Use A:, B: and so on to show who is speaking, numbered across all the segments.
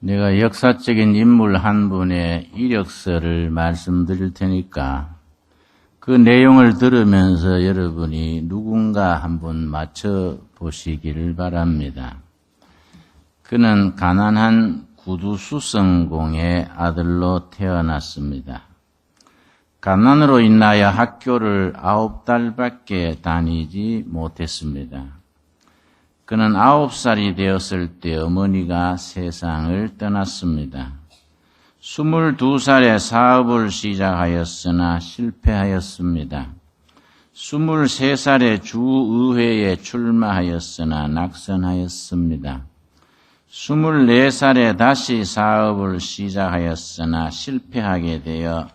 A: 내가 역사적인 인물 한 분의 이력서를 말씀드릴 테니까 그 내용을 들으면서 여러분이 누군가 한번 맞춰보시기를 바랍니다. 그는 가난한 구두수성공의 아들로 태어났습니다. 가난으로 인하여 학교를 9달밖에 다니지 못했습니다. 그는 9살이 되었을 때 어머니가 세상을 떠났습니다. 22살에 사업을 시작하였으나 실패하였습니다. 23살에 주의회에 출마하였으나 낙선하였습니다. 24살에 다시 사업을 시작하였으나 실패하게 되어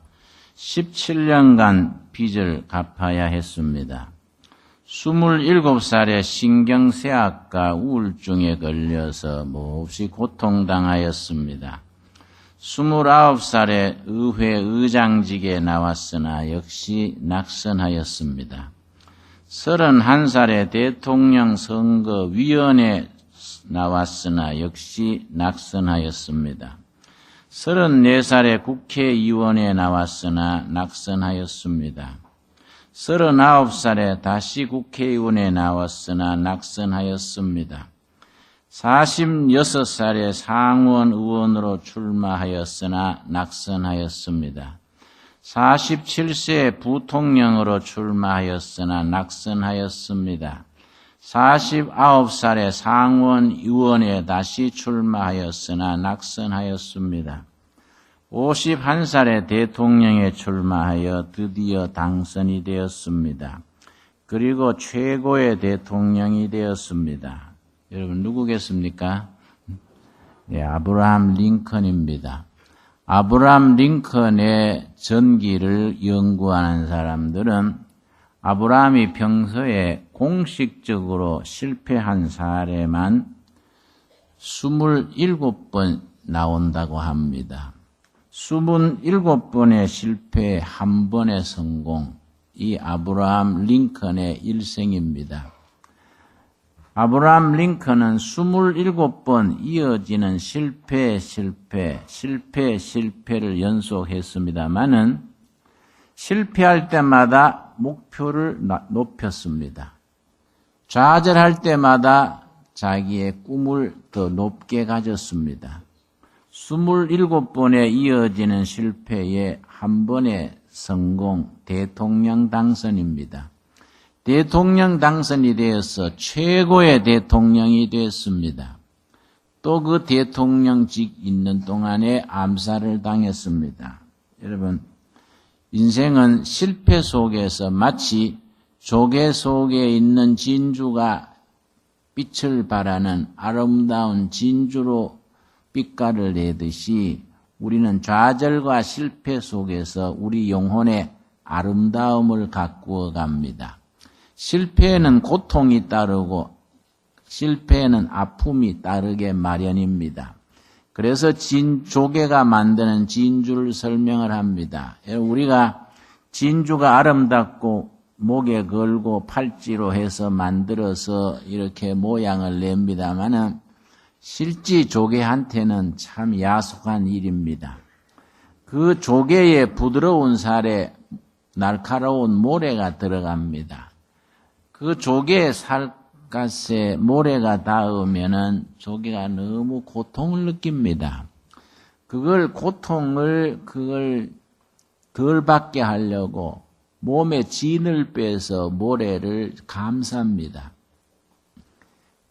A: 17년간 빚을 갚아야 했습니다. 27살에 신경쇠약과 우울증에 걸려서 몹시 고통당하였습니다. 29살에 의회 의장직에 나왔으나 역시 낙선하였습니다. 31살에 대통령 선거위원회 나왔으나 역시 낙선하였습니다. 34살에 국회의원에 나왔으나 낙선하였습니다. 39살에 다시 국회의원에 나왔으나 낙선하였습니다. 46살에 상원 의원으로 출마하였으나 낙선하였습니다. 47세에 부통령으로 출마하였으나 낙선하였습니다. 49살에 상원 의원에 다시 출마하였으나 낙선하였습니다. 51살에 대통령에 출마하여 드디어 당선이 되었습니다. 그리고 최고의 대통령이 되었습니다. 여러분 누구겠습니까? 네, 아브라함 링컨입니다. 아브라함 링컨의 전기를 연구하는 사람들은 아브라함이 평소에 공식적으로 실패한 사례만 27번 나온다고 합니다. 27번의 실패, 한 번의 성공, 이 아브라함 링컨의 일생입니다. 아브라함 링컨은 27번 이어지는 실패를 연속했습니다마는 실패할 때마다 목표를 높였습니다. 좌절할 때마다 자기의 꿈을 더 높게 가졌습니다. 27번에 이어지는 실패의 한 번의 성공, 대통령 당선입니다. 대통령 당선이 되어서 최고의 대통령이 되었습니다. 또 그 대통령직 있는 동안에 암살을 당했습니다. 여러분, 인생은 실패 속에서 마치 조개 속에 있는 진주가 빛을 발하는 아름다운 진주로 빛깔을 내듯이 우리는 좌절과 실패 속에서 우리 영혼의 아름다움을 가꾸어 갑니다. 실패에는 고통이 따르고 실패에는 아픔이 따르게 마련입니다. 그래서 조개가 만드는 진주를 설명을 합니다. 우리가 진주가 아름답고 목에 걸고 팔찌로 해서 만들어서 이렇게 모양을 냅니다마는 실제 조개한테는 참 야속한 일입니다. 그 조개에 부드러운 살에 날카로운 모래가 들어갑니다. 그 조개의 살갗에 모래가 닿으면은 조개가 너무 고통을 느낍니다. 고통을 덜 받게 하려고 몸에 진을 빼서 모래를 감쌉니다.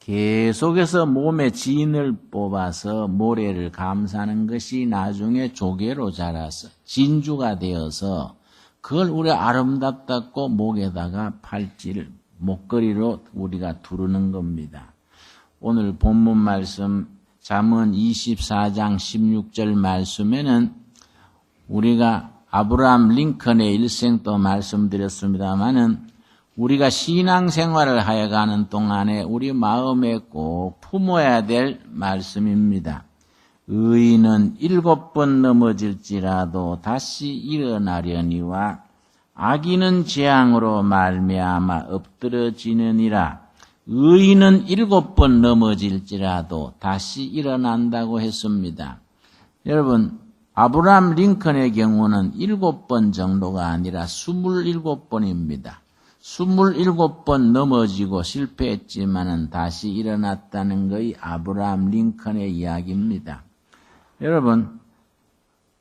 A: 계속해서 몸에 진을 뽑아서 모래를 감싸는 것이 나중에 조개로 자라서 진주가 되어서 그걸 우리가 아름답다고 목에다가 팔찌를 목걸이로 우리가 두르는 겁니다. 오늘 본문 말씀 잠언 24장 16절 말씀에는 우리가 아브라함 링컨의 일생도 말씀드렸습니다마는 우리가 신앙생활을 하여가는 동안에 우리 마음에 꼭 품어야 될 말씀입니다. 의인은 7번 넘어질지라도 다시 일어나려니와 악인은 재앙으로 말미암아 엎드러지느니라. 의인은 7번 넘어질지라도 다시 일어난다고 했습니다. 여러분, 아브라함 링컨의 경우는 7번 정도가 아니라 27번입니다. 27번 넘어지고 실패했지만은 다시 일어났다는 것이 아브라함 링컨의 이야기입니다. 여러분,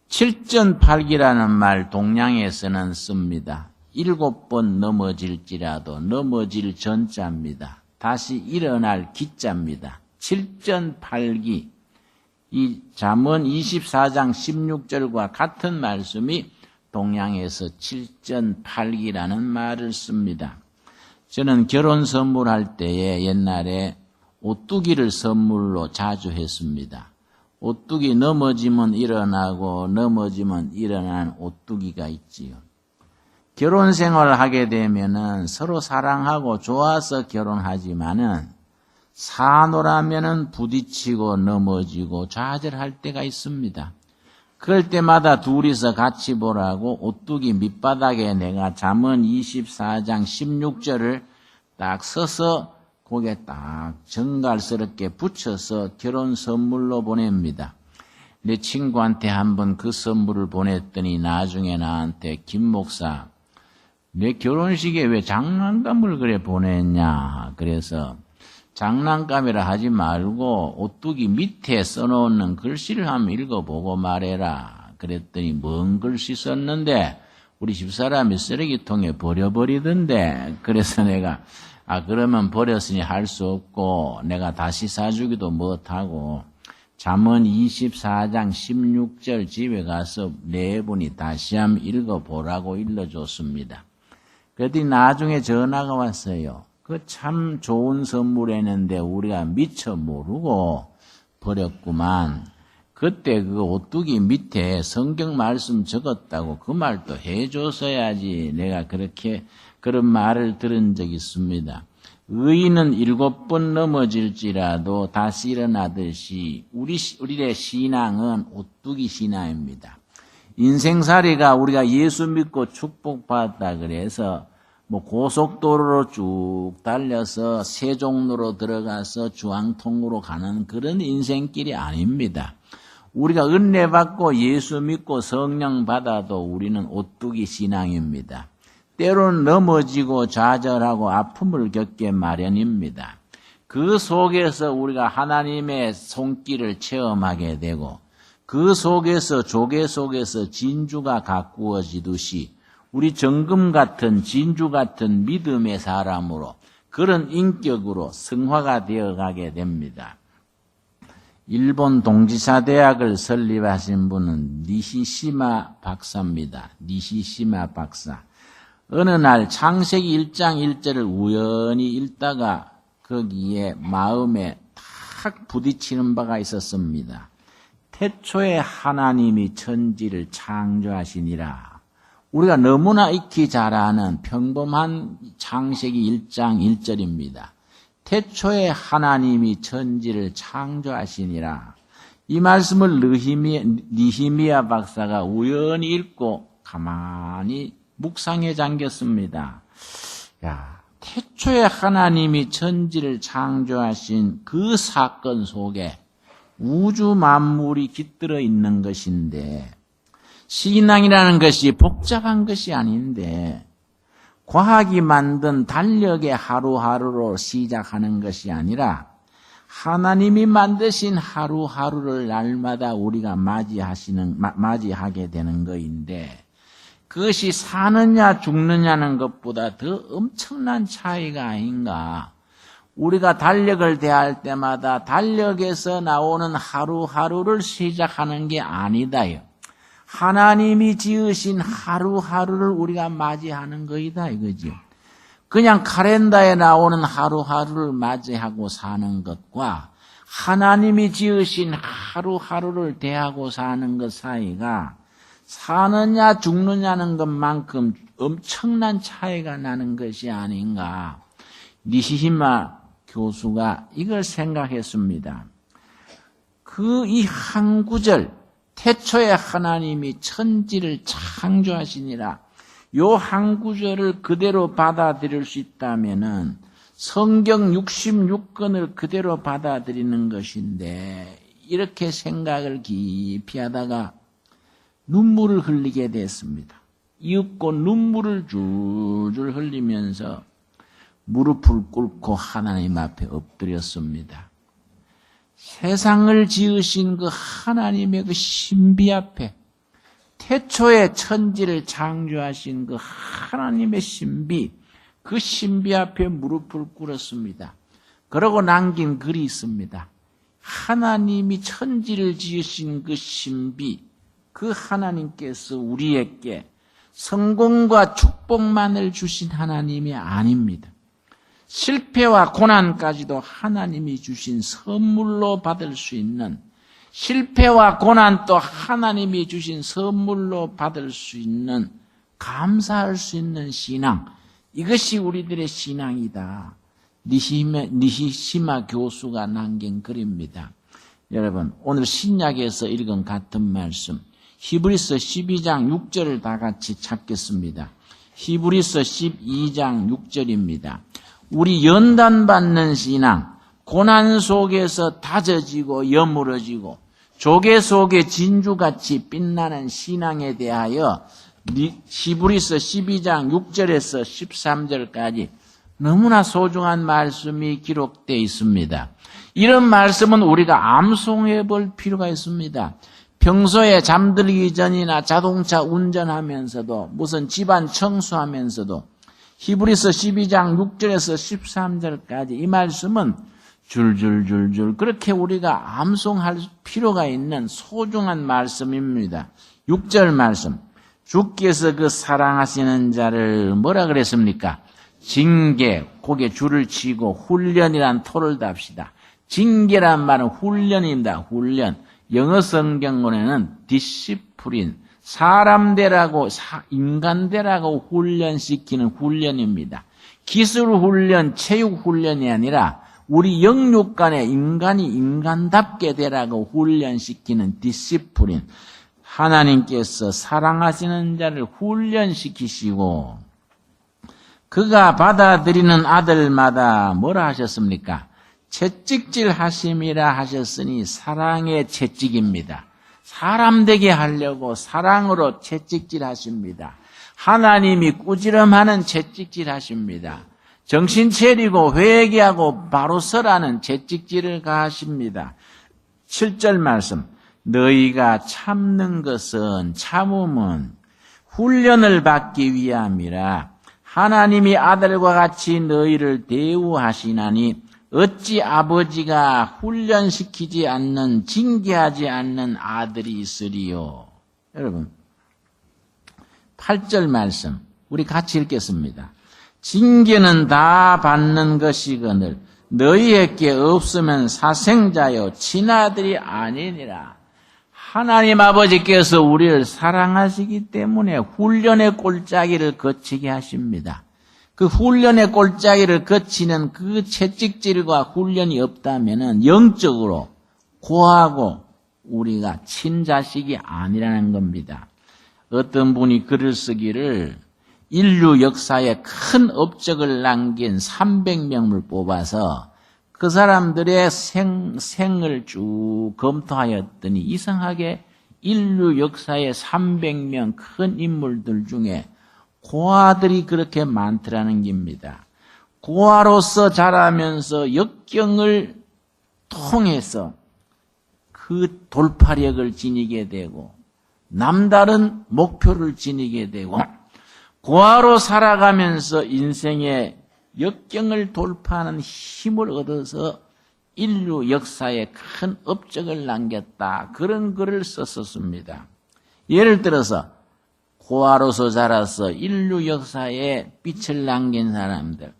A: 7전팔기라는 말 동양에서는 씁니다. 7번 넘어질지라도 넘어질 전자입니다. 다시 일어날 기자입니다. 7전팔기. 이 잠언 24장 16절과 같은 말씀이 동양에서 7전팔기라는 말을 씁니다. 저는 결혼 선물할 때에 옛날에 오뚜기를 선물로 자주 했습니다. 오뚜기 넘어지면 일어나고 넘어지면 일어나는 오뚜기가 있지요. 결혼 생활을 하게 되면은 서로 사랑하고 좋아서 결혼하지만은 사노라면은 부딪히고 넘어지고 좌절할 때가 있습니다. 그럴 때마다 둘이서 같이 보라고 오뚜기 밑바닥에 내가 잠언 24장 16절을 딱 서서 고개 딱 정갈스럽게 붙여서 결혼 선물로 보냅니다. 내 친구한테 한번 그 선물을 보냈더니 나중에 나한테 김 목사, 내 결혼식에 왜 장난감을 그래 보냈냐. 그래서 장난감이라 하지 말고 오뚜기 밑에 써놓는 글씨를 한번 읽어보고 말해라. 그랬더니 뭔 글씨 썼는데 우리 집사람이 쓰레기통에 버려버리던데. 그래서 내가 그러면 버렸으니 할 수 없고 내가 다시 사주기도 못하고 잠언 24장 16절 집에 가서 네 분이 다시 한번 읽어보라고 일러줬습니다. 그랬더니 나중에 전화가 왔어요. 그 참 좋은 선물했는데 우리가 미처 모르고 버렸구만. 그때 그 오뚜기 밑에 성경 말씀 적었다고 그 말도 해줬어야지. 내가 그런 말을 들은 적이 있습니다. 의인은 7번 넘어질지라도 다시 일어나듯이 우리의 신앙은 오뚜기 신앙입니다. 인생살이가 우리가 예수 믿고 축복받았다 그래서 고속도로로 쭉 달려서 세종로로 들어가서 주황통으로 가는 그런 인생길이 아닙니다. 우리가 은혜 받고 예수 믿고 성령 받아도 우리는 오뚜기 신앙입니다. 때로는 넘어지고 좌절하고 아픔을 겪게 마련입니다. 그 속에서 우리가 하나님의 손길을 체험하게 되고 그 속에서 조개 속에서 진주가 가꾸어지듯이 우리 정금 같은 진주 같은 믿음의 사람으로 그런 인격으로 성화가 되어가게 됩니다. 일본 동지사 대학을 설립하신 분은 니시시마 박사입니다. 니시시마 박사. 어느 날 창세기 1장 1절을 우연히 읽다가 거기에 마음에 탁 부딪히는 바가 있었습니다. 태초에 하나님이 천지를 창조하시니라. 우리가 너무나 익히 잘 아는 평범한 창세기 1장 1절입니다. 태초에 하나님이 천지를 창조하시니라. 이 말씀을 느히미야 박사가 우연히 읽고 가만히 묵상에 잠겼습니다. 태초에 하나님이 천지를 창조하신 그 사건 속에 우주 만물이 깃들어 있는 것인데 신앙이라는 것이 복잡한 것이 아닌데 과학이 만든 달력의 하루하루로 시작하는 것이 아니라 하나님이 만드신 하루하루를 날마다 우리가 맞이하게 되는 것인데 그것이 사느냐 죽느냐는 것보다 더 엄청난 차이가 아닌가. 우리가 달력을 대할 때마다 달력에서 나오는 하루하루를 시작하는 게 아니다요. 하나님이 지으신 하루하루를 우리가 맞이하는 것이다 이거죠. 그냥 카렌다에 나오는 하루하루를 맞이하고 사는 것과 하나님이 지으신 하루하루를 대하고 사는 것 사이가 사느냐 죽느냐는 것만큼 엄청난 차이가 나는 것이 아닌가. 니시시마 교수가 이걸 생각했습니다. 이 한 구절 태초에 하나님이 천지를 창조하시니라. 요 한 구절을 그대로 받아들일 수 있다면은 성경 66권을 그대로 받아들이는 것인데 이렇게 생각을 깊이 하다가 눈물을 흘리게 됐습니다. 이윽고 눈물을 줄줄 흘리면서 무릎을 꿇고 하나님 앞에 엎드렸습니다. 세상을 지으신 그 하나님의 그 신비 앞에, 태초에 천지를 창조하신 그 하나님의 신비, 그 신비 앞에 무릎을 꿇었습니다. 그러고 남긴 글이 있습니다. 하나님이 천지를 지으신 그 신비, 그 하나님께서 우리에게 성공과 축복만을 주신 하나님이 아닙니다. 실패와 고난까지도 하나님이 주신 선물로 받을 수 있는, 실패와 고난도 하나님이 주신 선물로 받을 수 있는, 감사할 수 있는 신앙, 이것이 우리들의 신앙이다. 니시시마 교수가 남긴 글입니다. 여러분, 오늘 신약에서 읽은 같은 말씀, 히브리서 12장 6절을 다 같이 찾겠습니다. 히브리서 12장 6절입니다. 우리 연단받는 신앙, 고난 속에서 다져지고 여물어지고 조개 속에 진주같이 빛나는 신앙에 대하여 히브리서 12장 6절에서 13절까지 너무나 소중한 말씀이 기록되어 있습니다. 이런 말씀은 우리가 암송해 볼 필요가 있습니다. 평소에 잠들기 전이나 자동차 운전하면서도 무슨 집안 청소하면서도 히브리서 12장 6절에서 13절까지 이 말씀은 줄줄줄줄 그렇게 우리가 암송할 필요가 있는 소중한 말씀입니다. 6절 말씀, 주께서 그 사랑하시는 자를 뭐라 그랬습니까? 징계, 고개 줄을 치고 훈련이란 토를 답시다. 징계란 말은 훈련입니다. 훈련. 영어 성경문에는 디시플린, 사람대라고 인간대라고 훈련시키는 훈련입니다. 기술 훈련, 체육 훈련이 아니라 우리 영육 간에 인간이 인간답게 되라고 훈련시키는 디시플린. 하나님께서 사랑하시는 자를 훈련시키시고 그가 받아들이는 아들마다 뭐라 하셨습니까? 채찍질 하심이라 하셨으니 사랑의 채찍입니다. 사람 되게 하려고 사랑으로 채찍질 하십니다. 하나님이 꾸지람하는 채찍질 하십니다. 정신 차리고 회개하고 바로 서라는 채찍질을 가하십니다. 7절 말씀, 너희가 참는 것은 참음은 훈련을 받기 위함이라. 하나님이 아들과 같이 너희를 대우하시나니 어찌 아버지가 훈련시키지 않는, 징계하지 않는 아들이 있으리요. 여러분, 8절 말씀 우리 같이 읽겠습니다. 징계는 다 받는 것이거늘 너희에게 없으면 사생자요 친아들이 아니니라. 하나님 아버지께서 우리를 사랑하시기 때문에 훈련의 골짜기를 거치게 하십니다. 그 훈련의 골짜기를 거치는 그 채찍질과 훈련이 없다면 영적으로 고하고 우리가 친자식이 아니라는 겁니다. 어떤 분이 글을 쓰기를 인류 역사에 큰 업적을 남긴 300명을 뽑아서 그 사람들의 생을 쭉 검토하였더니 이상하게 인류 역사의 300명 큰 인물들 중에 고아들이 그렇게 많더라는 겁니다. 고아로서 자라면서 역경을 통해서 그 돌파력을 지니게 되고 남다른 목표를 지니게 되고 고아로 살아가면서 인생의 역경을 돌파하는 힘을 얻어서 인류 역사에 큰 업적을 남겼다. 그런 글을 썼었습니다. 예를 들어서 고아로서 자라서 인류 역사에 빛을 남긴 사람들,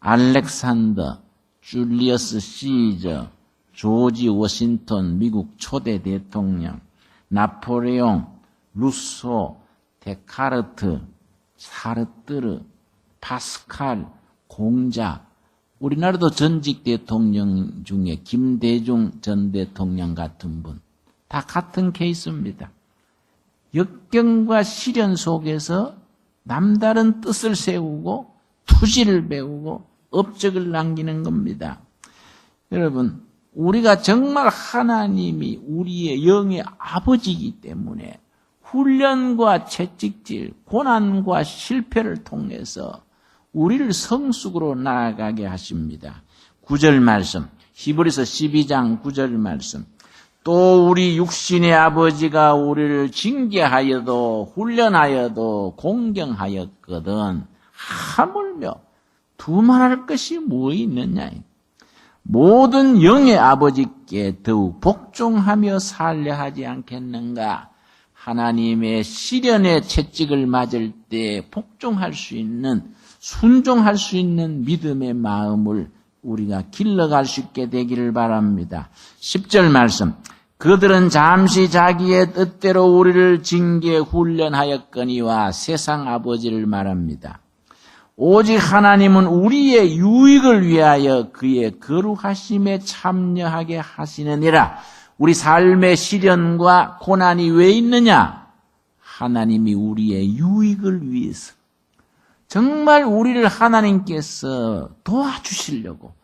A: 알렉산더, 줄리어스 시저, 조지 워싱턴 미국 초대 대통령, 나폴레옹, 루소, 데카르트, 사르뜨르, 파스칼, 공자, 우리나라도 전직 대통령 중에 김대중 전 대통령 같은 분, 다 같은 케이스입니다. 역경과 시련 속에서 남다른 뜻을 세우고 투지를 배우고 업적을 남기는 겁니다. 여러분, 우리가 정말 하나님이 우리의 영의 아버지이기 때문에 훈련과 채찍질, 고난과 실패를 통해서 우리를 성숙으로 나아가게 하십니다. 9절 말씀, 히브리서 12장 9절 말씀. 또 우리 육신의 아버지가 우리를 징계하여도 훈련하여도 공경하였거든 하물며 두말할 것이 뭐 있느냐. 모든 영의 아버지께 더욱 복종하며 살려 하지 않겠는가. 하나님의 시련의 채찍을 맞을 때 복종할 수 있는, 순종할 수 있는 믿음의 마음을 우리가 길러갈 수 있게 되기를 바랍니다. 10절 말씀. 그들은 잠시 자기의 뜻대로 우리를 징계 훈련하였거니와 세상 아버지를 말합니다. 오직 하나님은 우리의 유익을 위하여 그의 거룩하심에 참여하게 하시느니라. 우리 삶의 시련과 고난이 왜 있느냐? 하나님이 우리의 유익을 위해서, 정말 우리를 하나님께서 도와주시려고,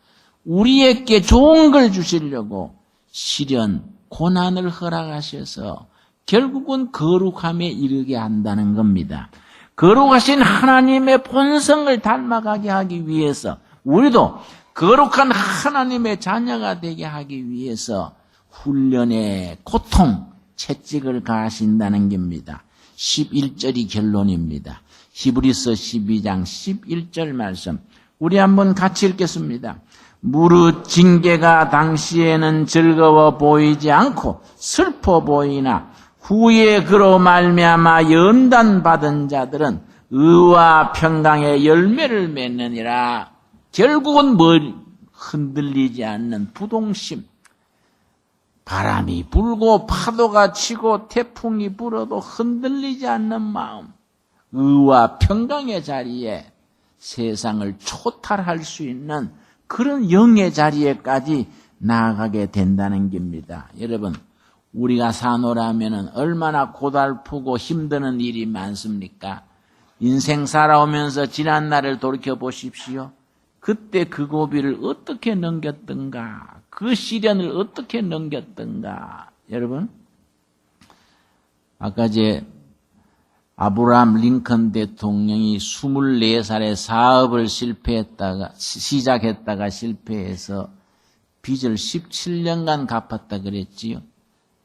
A: 우리에게 좋은 걸 주시려고 시련, 고난을 허락하셔서 결국은 거룩함에 이르게 한다는 겁니다. 거룩하신 하나님의 본성을 닮아가게 하기 위해서, 우리도 거룩한 하나님의 자녀가 되게 하기 위해서 훈련의 고통, 채찍을 가하신다는 겁니다. 11절이 결론입니다. 히브리서 12장 11절 말씀, 우리 한번 같이 읽겠습니다. 무릇 징계가 당시에는 즐거워 보이지 않고 슬퍼 보이나 후에 그로 말미암아 연단받은 자들은 의와 평강의 열매를 맺느니라. 결국은 흔들리지 않는 부동심, 바람이 불고 파도가 치고 태풍이 불어도 흔들리지 않는 마음, 의와 평강의 자리에 세상을 초탈할 수 있는 그런 영의 자리에까지 나아가게 된다는 겁니다. 여러분, 우리가 사노라면은 얼마나 고달프고 힘드는 일이 많습니까? 인생 살아오면서 지난 날을 돌이켜 보십시오. 그때 그 고비를 어떻게 넘겼던가, 그 시련을 어떻게 넘겼던가. 여러분, 아까 아브라함 링컨 대통령이 24살에 사업을 시작했다가 실패해서 빚을 17년간 갚았다 그랬지요.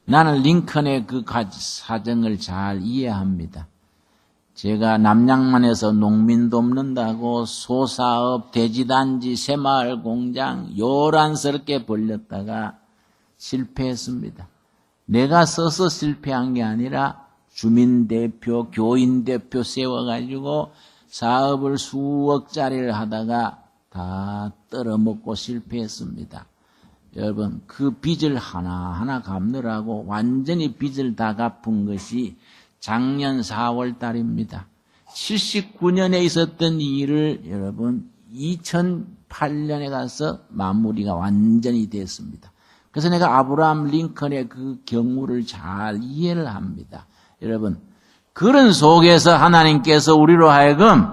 A: 나는 링컨의 그 사정을 잘 이해합니다. 제가 남양만에서 농민 돕는다고 소사업, 돼지단지, 새마을 공장 요란스럽게 벌렸다가 실패했습니다. 내가 써서 실패한 게 아니라 주민대표, 교인대표 세워가지고 사업을 수억짜리를 하다가 다 떨어먹고 실패했습니다. 여러분, 그 빚을 하나하나 갚느라고 완전히 빚을 다 갚은 것이 작년 4월 달입니다. 79년에 있었던 일을 여러분 2008년에 가서 마무리가 완전히 됐습니다. 그래서 내가 아브라함 링컨의 그 경우를 잘 이해를 합니다. 여러분, 그런 속에서 하나님께서 우리로 하여금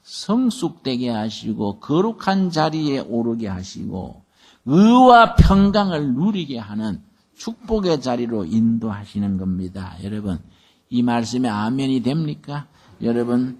A: 성숙되게 하시고 거룩한 자리에 오르게 하시고 의와 평강을 누리게 하는 축복의 자리로 인도하시는 겁니다. 여러분, 이 말씀에 아멘이 됩니까? 여러분,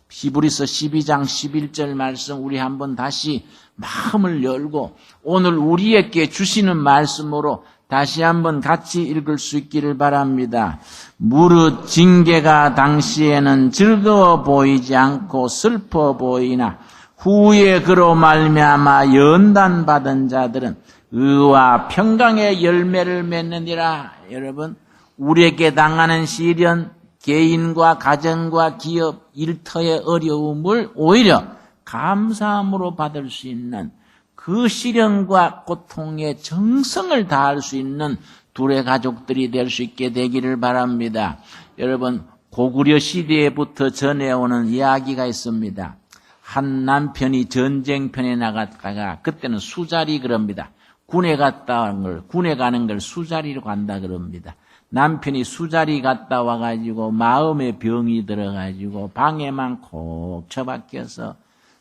A: 히브리서 12장 11절 말씀 우리 한번 다시 마음을 열고 오늘 우리에게 주시는 말씀으로 다시 한번 같이 읽을 수 있기를 바랍니다. 무릇 징계가 당시에는 즐거워 보이지 않고 슬퍼 보이나 후에 그로 말미암아 연단받은 자들은 의와 평강의 열매를 맺느니라. 여러분, 우리에게 당하는 시련, 개인과 가정과 기업, 일터의 어려움을 오히려 감사함으로 받을 수 있는 그 시련과 고통의 정성을 다할 수 있는 둘의 가족들이 될 수 있게 되기를 바랍니다. 여러분, 고구려 시대부터 전해오는 이야기가 있습니다. 한 남편이 전쟁편에 나갔다가 그때는 수자리 그럽니다. 군에 가는 걸 수자리로 간다 그럽니다. 남편이 수자리 갔다 와가지고 마음의 병이 들어가지고 방에만 콕 처박혀서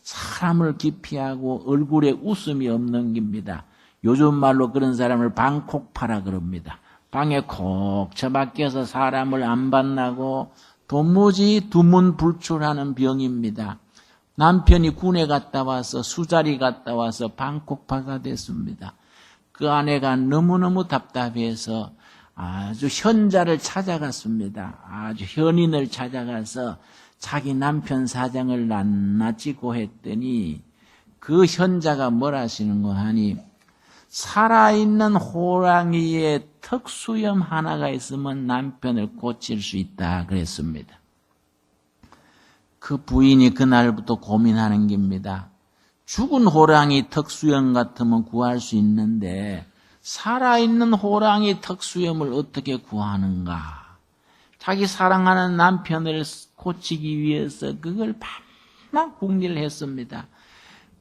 A: 사람을 기피하고 얼굴에 웃음이 없는 겁니다. 요즘 말로 그런 사람을 방콕파라 그럽니다. 방에 콕 처박혀서 사람을 안 만나고 도무지 두문불출하는 병입니다. 남편이 군에 갔다 와서 수자리 갔다 와서 방콕파가 됐습니다. 그 아내가 너무너무 답답해서 아주 현자를 찾아갔습니다. 아주 현인을 찾아가서 자기 남편 사정을 낱낱이 고했더니 그 현자가 뭘 하시는가 하니 살아있는 호랑이의 턱수염 하나가 있으면 남편을 고칠 수 있다 그랬습니다. 그 부인이 그날부터 고민하는 겁니다. 죽은 호랑이 턱수염 같으면 구할 수 있는데 살아있는 호랑이 턱수염을 어떻게 구하는가. 자기 사랑하는 남편을 고치기 위해서 그걸 밤낮 궁리를 했습니다.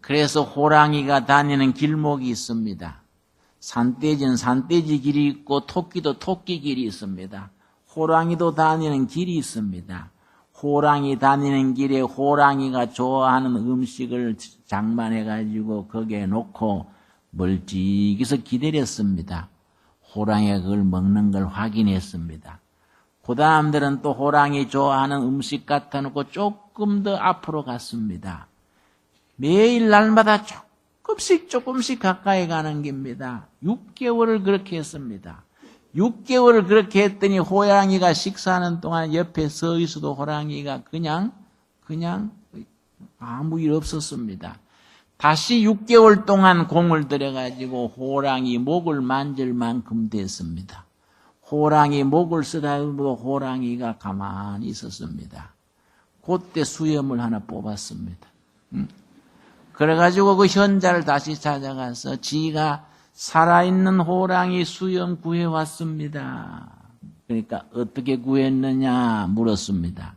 A: 그래서 호랑이가 다니는 길목이 있습니다. 산돼지는 산돼지 길이 있고 토끼도 토끼 길이 있습니다. 호랑이도 다니는 길이 있습니다. 호랑이 다니는 길에 호랑이가 좋아하는 음식을 장만해가지고 거기에 놓고 멀찍이서 기다렸습니다. 호랑이가 그걸 먹는 걸 확인했습니다. 그 다음들은 또 호랑이 좋아하는 음식 갖다 놓고 조금 더 앞으로 갔습니다. 매일 날마다 조금씩 가까이 가는 겁니다. 6개월을 그렇게 했습니다. 6개월을 그렇게 했더니 호랑이가 식사하는 동안 옆에 서 있어도 호랑이가 그냥 아무 일 없었습니다. 다시 6개월 동안 공을 들여가지고 호랑이 목을 만질 만큼 됐습니다. 호랑이 목을 쓰다듬어도 호랑이가 가만히 있었습니다. 그때 수염을 하나 뽑았습니다. 그래가지고 그 현자를 다시 찾아가서 지가 살아있는 호랑이 수염 구해왔습니다. 그러니까 어떻게 구했느냐 물었습니다.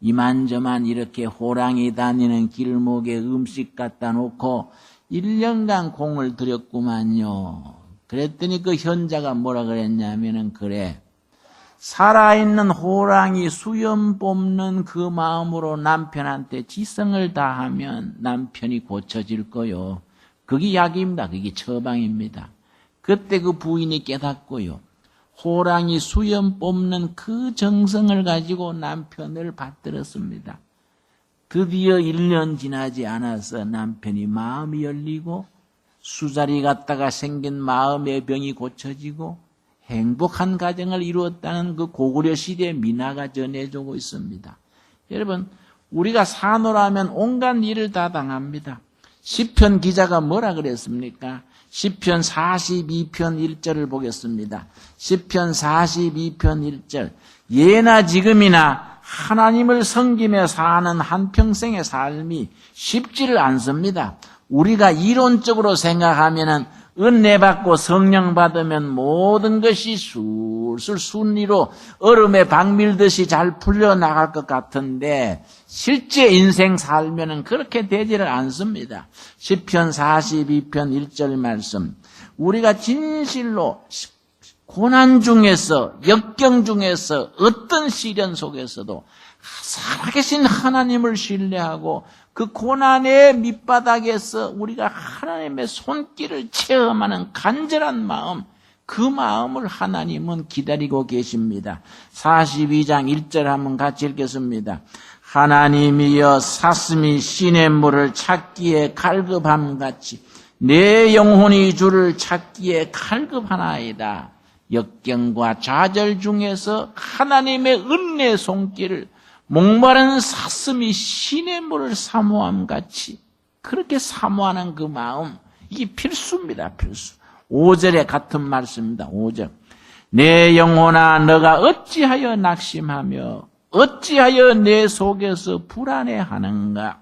A: 이만저만 이렇게 호랑이 다니는 길목에 음식 갖다 놓고 1년간 공을 들였구만요. 그랬더니 그 현자가 뭐라 그랬냐면은 그래. 살아있는 호랑이 수염 뽑는 그 마음으로 남편한테 지성을 다하면 남편이 고쳐질 거요. 그게 약입니다. 그게 처방입니다. 그때 그 부인이 깨닫고요. 호랑이 수염 뽑는 그 정성을 가지고 남편을 받들었습니다. 드디어 1년 지나지 않아서 남편이 마음이 열리고 수자리 갔다가 생긴 마음의 병이 고쳐지고 행복한 가정을 이루었다는 그 고구려 시대의 민화가 전해주고 있습니다. 여러분, 우리가 사노라면 온갖 일을 다 당합니다. 시편 기자가 뭐라 그랬습니까? 시편 42편 1절을 보겠습니다. 시편 42편 1절. 예나 지금이나 하나님을 섬기며 사는 한평생의 삶이 쉽지를 않습니다. 우리가 이론적으로 생각하면은 은혜 받고 성령 받으면 모든 것이 술술 순리로 얼음에 박 밀듯이 잘 풀려나갈 것 같은데 실제 인생 살면은 그렇게 되지를 않습니다. 시편 42편 1절 말씀. 우리가 진실로 고난 중에서 역경 중에서 어떤 시련 속에서도 살아계신 하나님을 신뢰하고 그 고난의 밑바닥에서 우리가 하나님의 손길을 체험하는 간절한 마음, 그 마음을 하나님은 기다리고 계십니다. 42장 1절 한번 같이 읽겠습니다. 하나님이여 사슴이 시냇물을 찾기에 갈급함같이 내 영혼이 주를 찾기에 갈급하나이다. 역경과 좌절 중에서 하나님의 은혜 손길을 목마른 사슴이 시냇물을 사모함같이 그렇게 사모하는 그 마음, 이게 필수입니다. 필수. 5절에 같은 말씀입니다. 5절. 내 영혼아 너가 어찌하여 낙심하며 어찌하여 내 속에서 불안해하는가.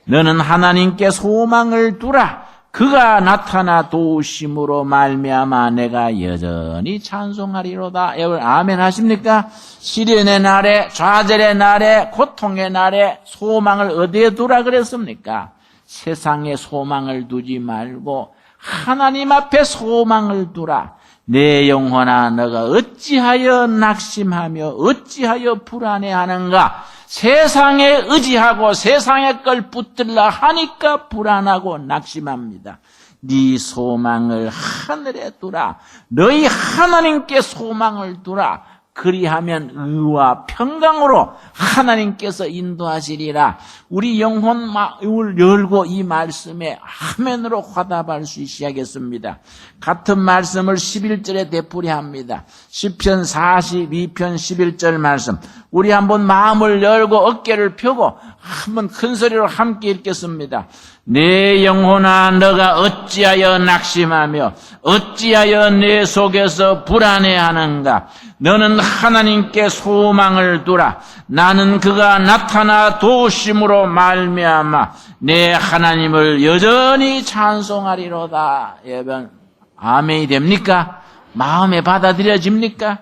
A: 너는 하나님께 소망을 두라. 그가 나타나 도우심으로 말미암아 내가 여전히 찬송하리로다. 여러분 아멘 하십니까? 시련의 날에, 좌절의 날에, 고통의 날에 소망을 어디에 두라 그랬습니까? 세상에 소망을 두지 말고 하나님 앞에 소망을 두라. 내 영혼아 너가 어찌하여 낙심하며 어찌하여 불안해하는가? 세상에 의지하고 세상의 걸 붙들라 하니까 불안하고 낙심합니다. 네 소망을 하늘에 두라. 너희 하나님께 소망을 두라. 그리하면 의와 평강으로 하나님께서 인도하시리라. 우리 영혼 마음을 열고 이 말씀에 아멘으로 화답할 수 있어야겠습니다. 같은 말씀을 11절에 되풀이합니다. 시편 42편 11절 말씀. 우리 한번 마음을 열고 어깨를 펴고 한번 큰 소리로 함께 읽겠습니다. 내 영혼아 너가 어찌하여 낙심하며 어찌하여 내 속에서 불안해하는가? 너는 하나님께 소망을 두라. 나는 그가 나타나 도우심으로 말미암아 내 하나님을 여전히 찬송하리로다. 여러분 아멘이 됩니까? 마음에 받아들여집니까?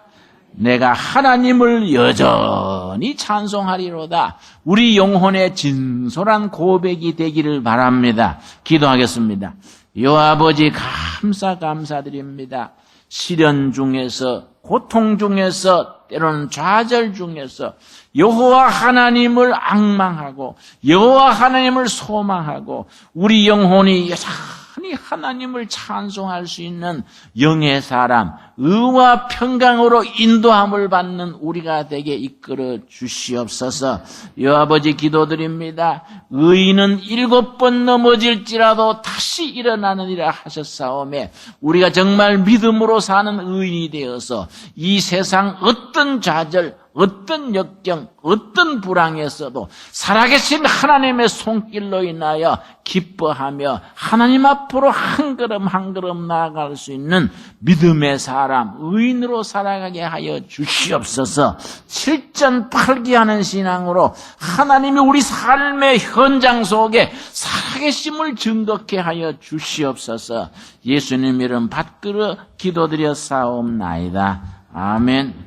A: 내가 하나님을 여전히 찬송하리로다. 우리 영혼의 진솔한 고백이 되기를 바랍니다. 기도하겠습니다. 요 아버지 감사드립니다. 시련 중에서 고통 중에서 때로는 좌절 중에서 여호와 하나님을 앙망하고 여호와 하나님을 소망하고 우리 영혼이 여전히 하나님을 찬송할 수 있는 영의 사람, 의와 평강으로 인도함을 받는 우리가 되게 이끌어 주시옵소서. 여 아버지 기도드립니다. 의인은 7번 넘어질지라도 다시 일어나느니라 하셨사오매 우리가 정말 믿음으로 사는 의인이 되어서 이 세상 어떤 좌절, 어떤 역경, 어떤 불황에서도 살아계신 하나님의 손길로 인하여 기뻐하며 하나님 앞으로 한 걸음 한 걸음 나아갈 수 있는 믿음의 사람, 의인으로 살아가게 하여 주시옵소서. 칠전팔기하는 신앙으로 하나님이 우리 삶의 현장 속에 살아계심을 증거케 하여 주시옵소서. 예수님 이름 받들어 기도드려 싸움나이다. 아멘.